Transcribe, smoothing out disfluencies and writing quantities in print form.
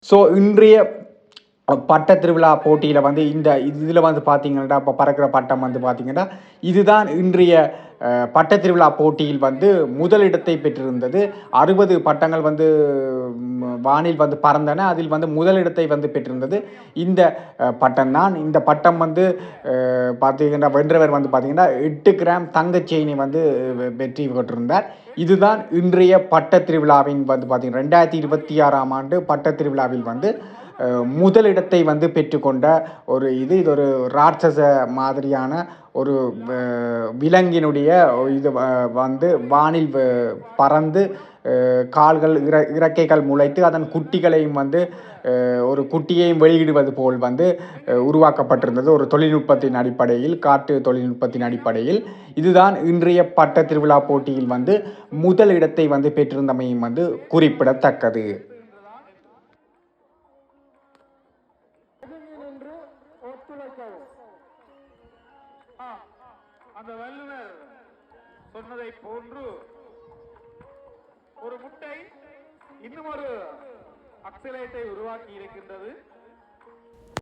So இன்றைய பட்ட திருவிழா போட்டியில் வந்து இந்த இதில் வந்து பார்த்தீங்கன்னா இப்போ பறக்கிற பட்டம் வந்து பார்த்தீங்கன்னா இதுதான் இன்றைய பட்ட திருவிழா போட்டியில் வந்து முதலிடத்தை பெற்றிருந்தது. 60 பட்டங்கள் வந்து வானில் வந்து பறந்தன. அதில் வந்து முதலிடத்தை வந்து பெற்றிருந்தது இந்த பட்டம் தான். இந்த பட்டம் வந்து பார்த்தீங்கன்னா வென்றவர் வந்து பார்த்தீங்கன்னா 8 கிராம் தங்க செயினை வந்து வெற்றி பெற்றிருந்தார். இதுதான் இன்றைய பட்ட திருவிழாவின் வந்து பார்த்தீங்கன்னா 2026ஆம் ஆண்டு பட்ட திருவிழாவில் வந்து முதலிடத்தை வந்து பெற்றுக்கொண்ட ஒரு இது ஒரு ராட்சச மாதிரியான ஒரு விலங்கினுடைய இது வந்து வானில் பறந்து கால்கள் இறக்கைகள் முளைத்து அதன் குட்டிகளையும் வந்து ஒரு குட்டியையும் வெளியிடுவது போல் வந்து உருவாக்கப்பட்டிருந்தது ஒரு தொழில்நுட்பத்தின் அடிப்படையில், காட்டு தொழில்நுட்பத்தின் அடிப்படையில். இதுதான் இன்றைய பட்ட திருவிழா போட்டியில் வந்து முதல் இடத்தை வந்து பெற்றிருந்தமையும் வந்து குறிப்பிடத்தக்கது. அந்த வல்லுநர் சொன்னதை போன்று ஒரு முட்டை இன்னும் ஒரு அக்சிலேட்டை உருவாக்கி இருக்கின்றது.